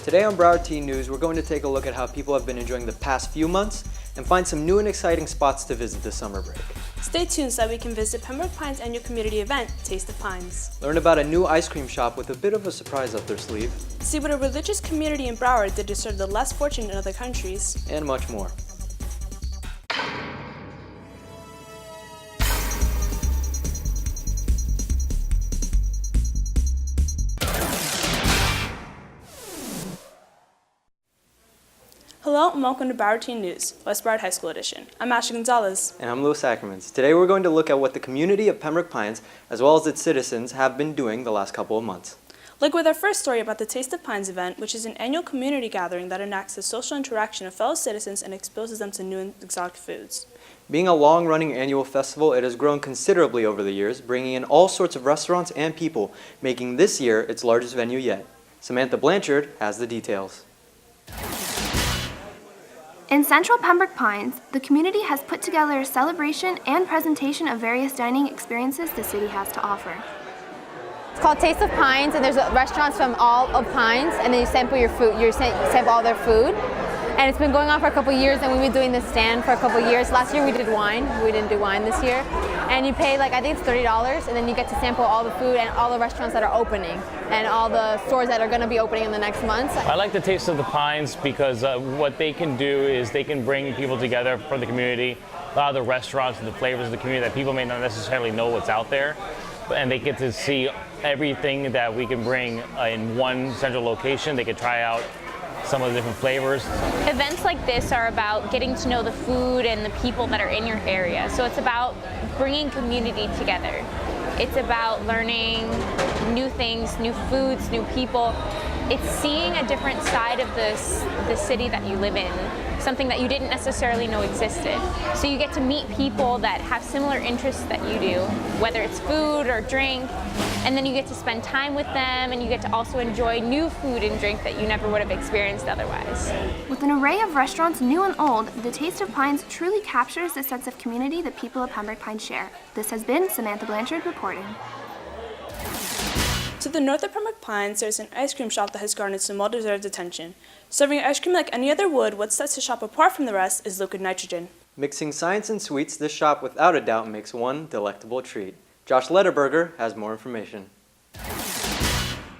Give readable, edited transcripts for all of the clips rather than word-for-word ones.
Today on Broward Teen News, we're going to take a look at how people have been enjoying the past few months and find some new and exciting spots to visit this summer break. Stay tuned so that we can visit Pembroke Pines' annual community event, Taste of Pines. Learn about a new ice cream shop with a bit of a surprise up their sleeve. See what a religious community in Broward did to serve the less fortunate in other countries. And much more. Hello and welcome to Broward Teen News, West Broward High School Edition. I'm Ashley Gonzalez. And I'm Louis Ackermans. Today we're going to look at what the community of Pembroke Pines, as well as its citizens, have been doing the last couple of months. Like with our first story about the Taste of Pines event, which is an annual community gathering that enacts the social interaction of fellow citizens and exposes them to new and exotic foods. Being a long-running annual festival, it has grown considerably over the years, bringing in all sorts of restaurants and people, making this year its largest venue yet. Samantha Blanchard has the details. In central Pembroke Pines, the community has put together a celebration and presentation of various dining experiences the city has to offer. It's called Taste of Pines, and there's restaurants from all of Pines, and then you sample your food. You sample all their food, and it's been going on for a couple years, and we've been doing this stand for a couple years. Last year we did wine. We didn't do wine this year, and you pay I think it's $30, and then you get to sample all the food and all the restaurants that are opening, and all the stores that are going to be opening in the next months. I like the Taste of the Pines because what they can do is they can bring people together for the community. A lot of the restaurants and the flavors of the community that people may not necessarily know what's out there, and they get to see everything that we can bring in one central location. They can try out some of the different flavors. Events like this are about getting to know the food and the people that are in your area. So it's about bringing community together. It's about learning new things, new foods, new people. It's seeing a different side of the city that you live in, something that you didn't necessarily know existed. So you get to meet people that have similar interests that you do, whether it's food or drink, and then you get to spend time with them, and you get to also enjoy new food and drink that you never would have experienced otherwise. With an array of restaurants new and old, the Taste of Pines truly captures the sense of community the people of Pembroke Pines share. This has been Samantha Blanchard reporting. To the north of Pembroke Pines, there's an ice cream shop that has garnered some well-deserved attention. Serving ice cream like any other would, what sets the shop apart from the rest is liquid nitrogen. Mixing science and sweets, this shop without a doubt makes one delectable treat. Josh Letterberger has more information.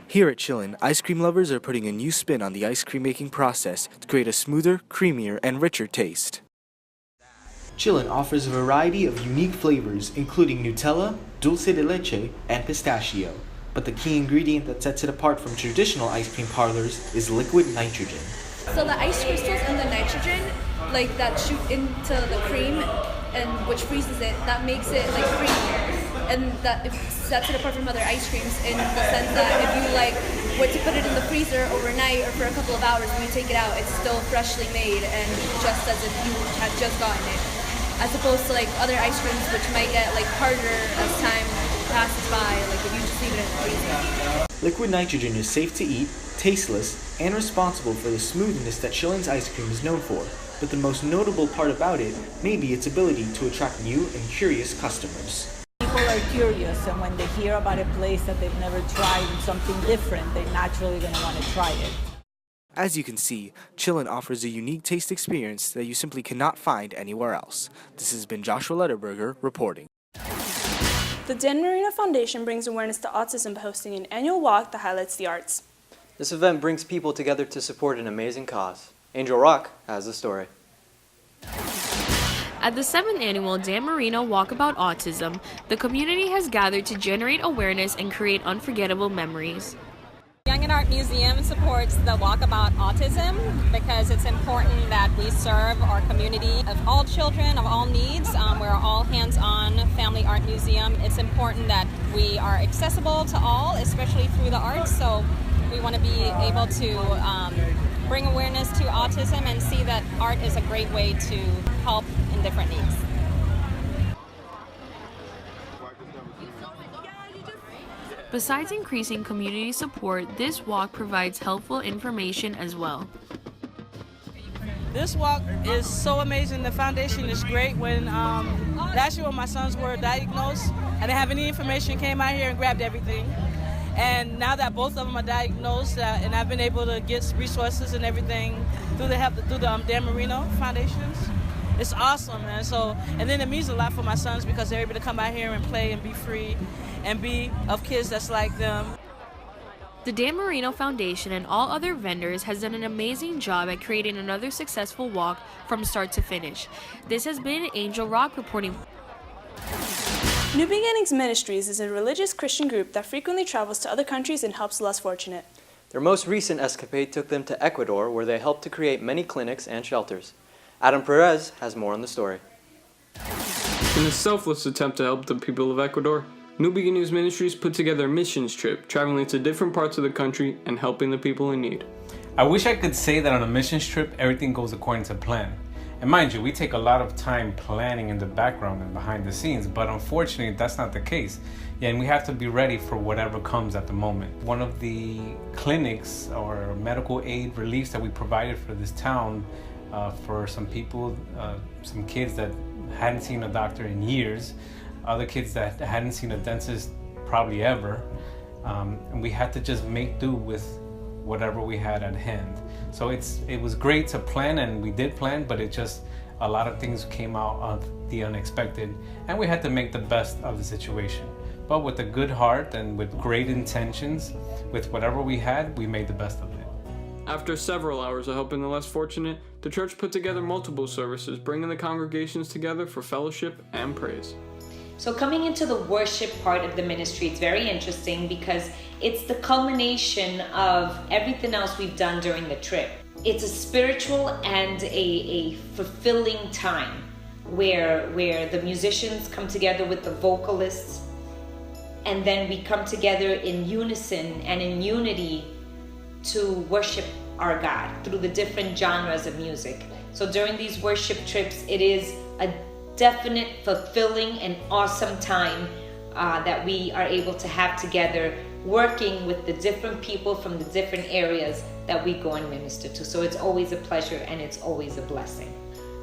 Here at Chillin, ice cream lovers are putting a new spin on the ice cream making process to create a smoother, creamier, and richer taste. Chillin offers a variety of unique flavors, including Nutella, dulce de leche, and pistachio. But the key ingredient that sets it apart from traditional ice cream parlors is liquid nitrogen. So the ice crystals and the nitrogen, that shoot into the cream, and which freezes it, that makes it creamier, and that it sets it apart from other ice creams in the sense that if you were to put it in the freezer overnight or for a couple of hours, when you take it out, it's still freshly made and just as if you had just gotten it, as opposed to other ice creams which might get harder as time passes by, if you just leave it in the freezer. Liquid nitrogen is safe to eat, tasteless, and responsible for the smoothness that Chillin's ice cream is known for. But the most notable part about it may be its ability to attract new and curious customers. People are curious, and when they hear about a place that they've never tried and something different, they're naturally going to want to try it. As you can see, Chillin offers a unique taste experience that you simply cannot find anywhere else. This has been Joshua Letterberger reporting. The Dan Marino Foundation brings awareness to autism by hosting an annual walk that highlights the arts. This event brings people together to support an amazing cause. Angel Rock has the story. At the 7th annual Dan Marino Walkabout Autism, the community has gathered to generate awareness and create unforgettable memories. Young and Art Museum supports the Walkabout Autism because it's important that we serve our community of all children, of all needs. We're all hands-on family art museum. It's important that we are accessible to all, especially through the arts. So we want to be able to bring awareness to autism and see that art is a great way to help in different needs. Besides increasing community support, this walk provides helpful information as well. This walk is so amazing. The foundation is great. When last year when my sons were diagnosed, I didn't have any information, came out here and grabbed everything. And now that both of them are diagnosed, and I've been able to get resources and everything through the Dan Marino Foundations, it's awesome, man. So, and then it means a lot for my sons because they're able to come out here and play and be free and be of kids that's like them. The Dan Marino Foundation and all other vendors has done an amazing job at creating another successful walk from start to finish. This has been Angel Rock reporting. New Beginnings Ministries is a religious Christian group that frequently travels to other countries and helps the less fortunate. Their most recent escapade took them to Ecuador, where they helped to create many clinics and shelters. Adam Perez has more on the story. In a selfless attempt to help the people of Ecuador, New Beginnings Ministries put together a missions trip, traveling to different parts of the country and helping the people in need. I wish I could say that on a missions trip, everything goes according to plan. And mind you, we take a lot of time planning in the background and behind the scenes, but unfortunately, that's not the case. Yeah, and we have to be ready for whatever comes at the moment. One of the clinics or medical aid reliefs that we provided for this town for some people, some kids that hadn't seen a doctor in years, other kids that hadn't seen a dentist probably ever, and we had to just make do with whatever we had at hand. So it was great to plan, and we did plan, but it just, a lot of things came out of the unexpected, and we had to make the best of the situation. But with a good heart and with great intentions, with whatever we had, we made the best of it. After several hours of helping the less fortunate, the church put together multiple services, bringing the congregations together for fellowship and praise. So coming into the worship part of the ministry, it's very interesting because it's the culmination of everything else we've done during the trip. It's a spiritual and a fulfilling time where the musicians come together with the vocalists, and then we come together in unison and in unity to worship our God through the different genres of music. So during these worship trips, it is a definite, fulfilling, and awesome time that we are able to have together, working with the different people from the different areas that we go and minister to. So it's always a pleasure and it's always a blessing.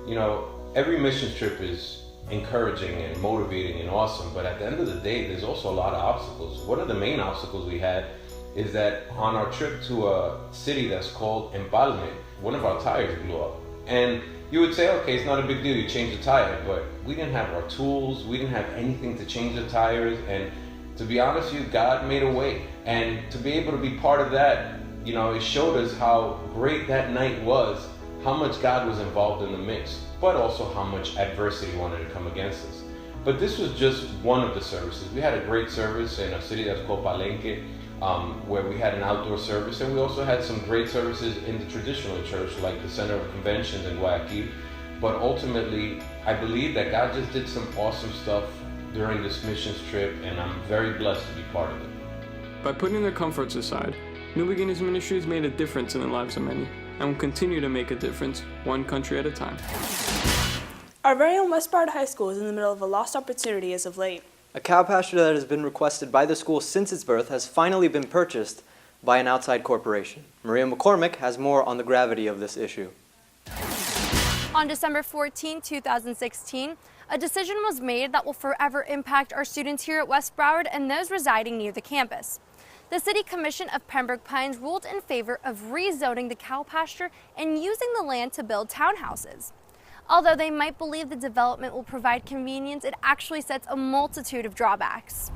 You know, every mission trip is encouraging and motivating and awesome, but at the end of the day, there's also a lot of obstacles. One of the main obstacles we had is that on our trip to a city that's called Empalme, one of our tires blew up. And you would say, okay, it's not a big deal, you change the tire, but we didn't have our tools, we didn't have anything to change the tires, and to be honest with you, God made a way. And to be able to be part of that, you know, it showed us how great that night was, how much God was involved in the mix, but also how much adversity wanted to come against us. But this was just one of the services. We had a great service in a city that's called Palenque, where we had an outdoor service, and we also had some great services in the traditional church, like the Center of Conventions in Guayaquil. But ultimately, I believe that God just did some awesome stuff during this missions trip, and I'm very blessed to be part of it. By putting their comforts aside, New Beginnings Ministries made a difference in the lives of many, and will continue to make a difference, one country at a time. Our very own West Broward High School is in the middle of a lost opportunity as of late. A cow pasture that has been requested by the school since its birth has finally been purchased by an outside corporation. Maria McCormick has more on the gravity of this issue. On December 14, 2016, a decision was made that will forever impact our students here at West Broward and those residing near the campus. The City Commission of Pembroke Pines ruled in favor of rezoning the cow pasture and using the land to build townhouses. Although they might believe the development will provide convenience, it actually sets a multitude of drawbacks.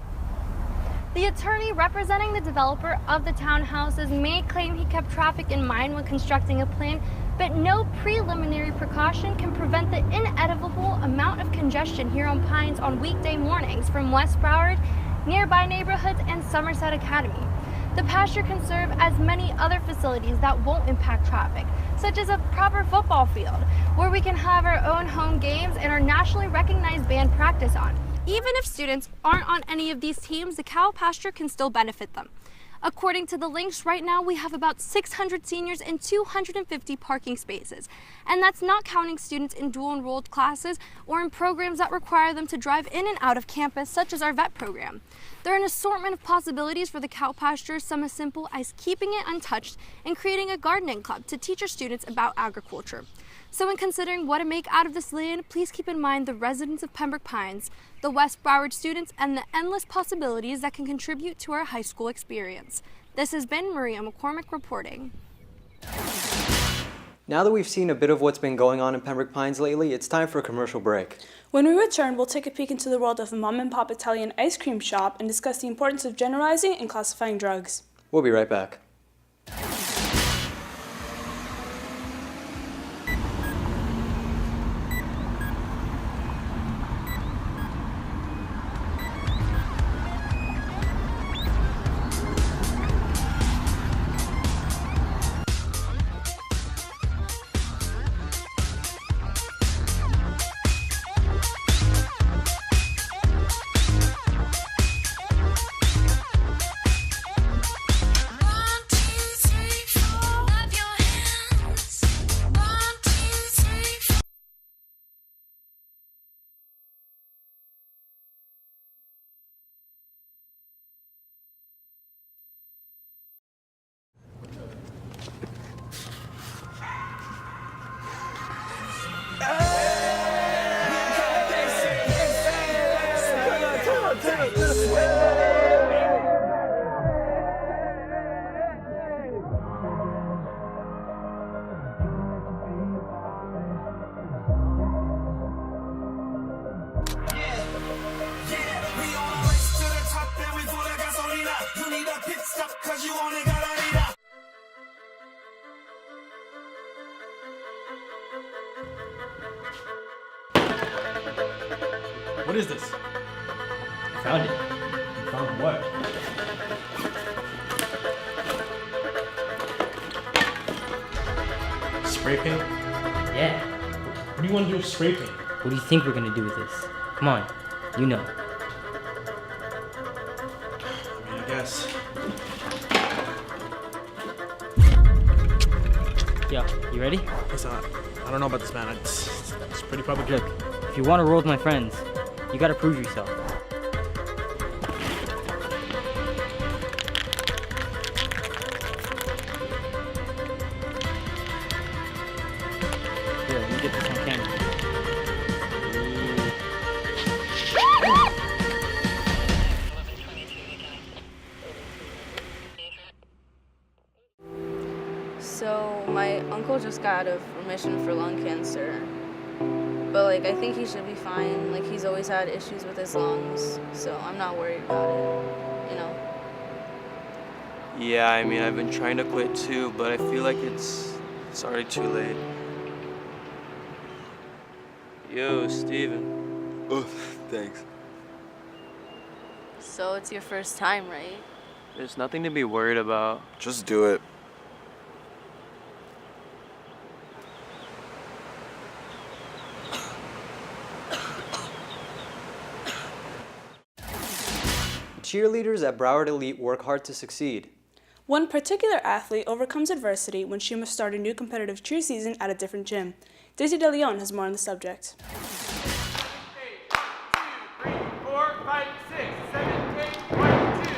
The attorney representing the developer of the townhouses may claim he kept traffic in mind when constructing a plan, but no preliminary precaution can prevent the inevitable amount of congestion here on Pines on weekday mornings from West Broward, nearby neighborhoods, and Somerset Academy. The pasture can serve as many other facilities that won't impact traffic, such as a proper football field, where we can have our own home games and our nationally recognized band practice on. Even if students aren't on any of these teams, the cow pasture can still benefit them. According to the links, right now we have about 600 seniors and 250 parking spaces. And that's not counting students in dual-enrolled classes or in programs that require them to drive in and out of campus, such as our vet program. There are an assortment of possibilities for the cow pasture, some as simple as keeping it untouched and creating a gardening club to teach our students about agriculture. So when considering what to make out of this land, please keep in mind the residents of Pembroke Pines, the West Broward students, and the endless possibilities that can contribute to our high school experience. This has been Maria McCormick reporting. Now that we've seen a bit of what's been going on in Pembroke Pines lately, it's time for a commercial break. When we return, we'll take a peek into the world of a mom-and-pop Italian ice cream shop and discuss the importance of generalizing and classifying drugs. We'll be right back. What is this? I found it. You found what? Spray paint? Yeah. What do you want to do with spray paint? What do you think we're gonna do with this? Come on, you know. I mean, I guess. Yo, you ready? Listen, I don't know about this, man. It's pretty public. Look, if you want to roll with my friends, you gotta prove yourself. Here, let me get this on camera. So my uncle just got out of remission for lung cancer. But like I think he should be fine. Like he's always had issues with his lungs, so I'm not worried about it, you know. Yeah, I mean I've been trying to quit too, but I feel like it's already too late. Yo, Steven. Oh, thanks. So it's your first time, right? There's nothing to be worried about. Just do it. Cheerleaders at Broward Elite work hard to succeed. One particular athlete overcomes adversity when she must start a new competitive cheer season at a different gym. Daisy De Leon has more on the subject. 8, 2, 3, 4, 5, 6, 7, 8, 1, 2.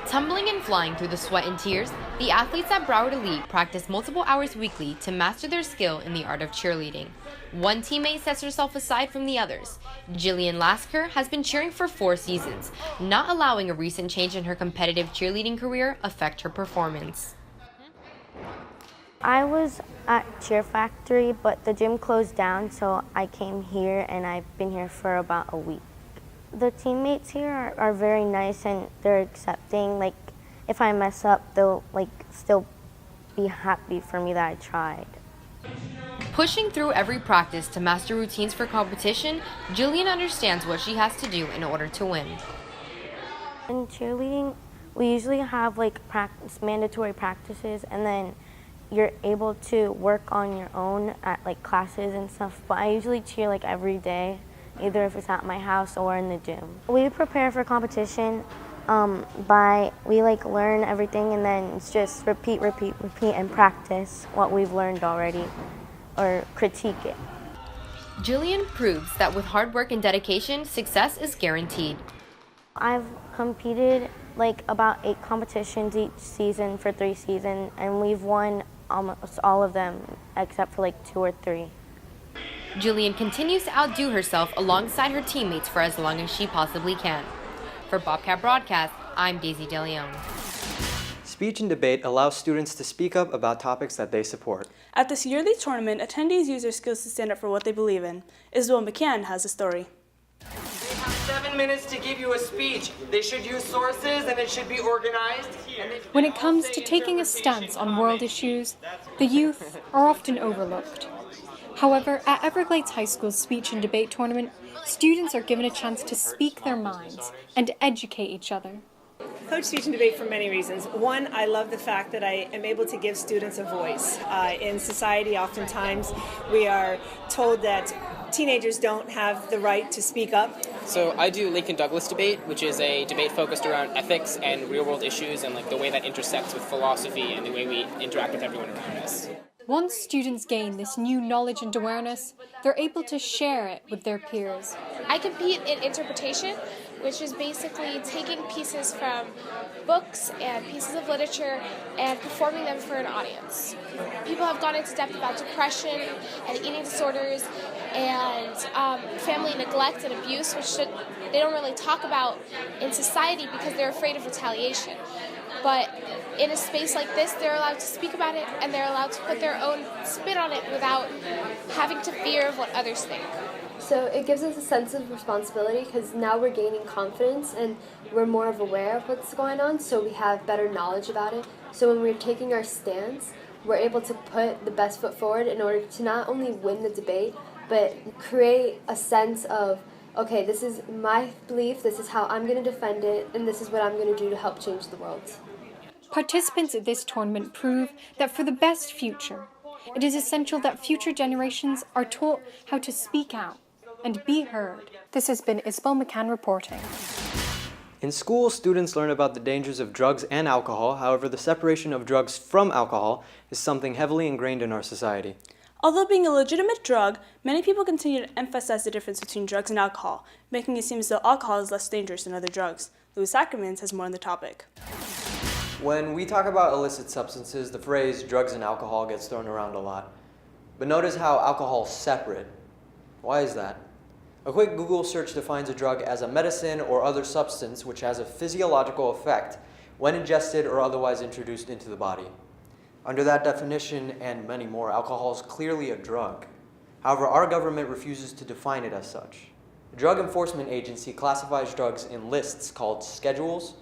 Tumbling and flying through the sweat and tears, the athletes at Broward Elite practice multiple hours weekly to master their skill in the art of cheerleading. One teammate sets herself aside from the others. Jillian Lasker has been cheering for 4 seasons, not allowing a recent change in her competitive cheerleading career affect her performance. I was at Cheer Factory, but the gym closed down, so I came here and I've been here for about a week. The teammates here are very nice and they're accepting. Like, if I mess up, they'll still be happy for me that I tried. Pushing through every practice to master routines for competition, Jillian understands what she has to do in order to win. In cheerleading, we usually have mandatory practices, and then you're able to work on your own at classes and stuff. But I usually cheer every day, either if it's at my house or in the gym. We prepare for competition we learn everything, and then it's just repeat, and practice what we've learned already, or critique it. Jillian proves that with hard work and dedication, success is guaranteed. I've competed about 8 competitions each season for 3 seasons, and we've won almost all of them except for like 2 or 3. Jillian continues to outdo herself alongside her teammates for as long as she possibly can. For Bobcat Broadcast, I'm Daisy DeLeon. Speech and debate allows students to speak up about topics that they support. At this yearly tournament, attendees use their skills to stand up for what they believe in. Isabel McCann has a story. They have 7 minutes to give you a speech. They should use sources and it should be organized. When it comes to taking a stance on world issues, the youth are often overlooked. However, at Everglades High School's speech and debate tournament, students are given a chance to speak their minds and educate each other. I coach speech and debate for many reasons. One, I love the fact that I am able to give students a voice. In society, oftentimes, we are told that teenagers don't have the right to speak up. So I do Lincoln Douglas debate, which is a debate focused around ethics and real-world issues and like the way that intersects with philosophy and the way we interact with everyone around us. Once students gain this new knowledge and awareness, they're able to share it with their peers. I compete in interpretation, which is basically taking pieces from books and pieces of literature and performing them for an audience. People have gone into depth about depression and eating disorders and family neglect and abuse, which they don't really talk about in society because they're afraid of retaliation. But in a space like this, they're allowed to speak about it and they're allowed to put their own spin on it without having to fear of what others think. So it gives us a sense of responsibility because now we're gaining confidence and we're more aware of what's going on, so we have better knowledge about it. So when we're taking our stance, we're able to put the best foot forward in order to not only win the debate, but create a sense of, okay, this is my belief, this is how I'm going to defend it, and this is what I'm going to do to help change the world. Participants at this tournament prove that for the best future, it is essential that future generations are taught how to speak out and be heard. This has been Isabel McCann reporting. In school, students learn about the dangers of drugs and alcohol. However, the separation of drugs from alcohol is something heavily ingrained in our society. Although being a legitimate drug, many people continue to emphasize the difference between drugs and alcohol, making it seem as though alcohol is less dangerous than other drugs. Louis Ackermans has more on the topic. When we talk about illicit substances, the phrase drugs and alcohol gets thrown around a lot. But notice how alcohol is separate. Why is that? A quick Google search defines a drug as a medicine or other substance which has a physiological effect when ingested or otherwise introduced into the body. Under that definition and many more, alcohol is clearly a drug. However, our government refuses to define it as such. The Drug Enforcement Agency classifies drugs in lists called schedules,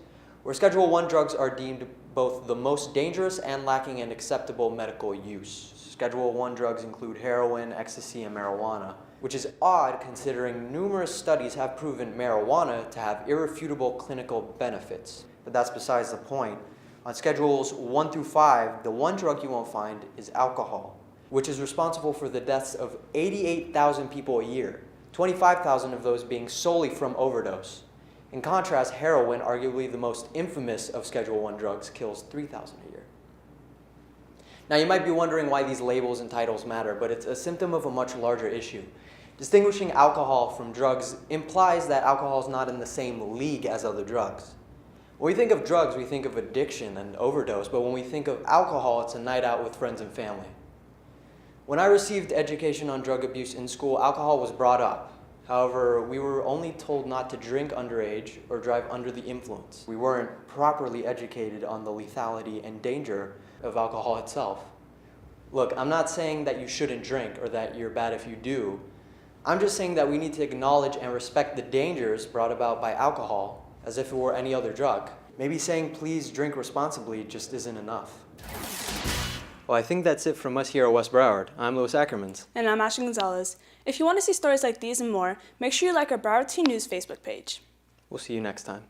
where Schedule 1 drugs are deemed both the most dangerous and lacking in acceptable medical use. Schedule 1 drugs include heroin, ecstasy, and marijuana, which is odd considering numerous studies have proven marijuana to have irrefutable clinical benefits. But that's besides the point. On Schedules 1 through 5, the one drug you won't find is alcohol, which is responsible for the deaths of 88,000 people a year, 25,000 of those being solely from overdose. In contrast, heroin, arguably the most infamous of Schedule 1 drugs, kills 3,000 a year. Now you might be wondering why these labels and titles matter, but it's a symptom of a much larger issue. Distinguishing alcohol from drugs implies that alcohol is not in the same league as other drugs. When we think of drugs, we think of addiction and overdose, but when we think of alcohol, it's a night out with friends and family. When I received education on drug abuse in school, alcohol was brought up. However, we were only told not to drink underage or drive under the influence. We weren't properly educated on the lethality and danger of alcohol itself. Look, I'm not saying that you shouldn't drink or that you're bad if you do. I'm just saying that we need to acknowledge and respect the dangers brought about by alcohol as if it were any other drug. Maybe saying please drink responsibly just isn't enough. Well, I think that's it from us here at West Broward. I'm Louis Ackermans. And I'm Ashley Gonzalez. If you want to see stories like these and more, make sure you like our Broward Teen News Facebook page. We'll see you next time.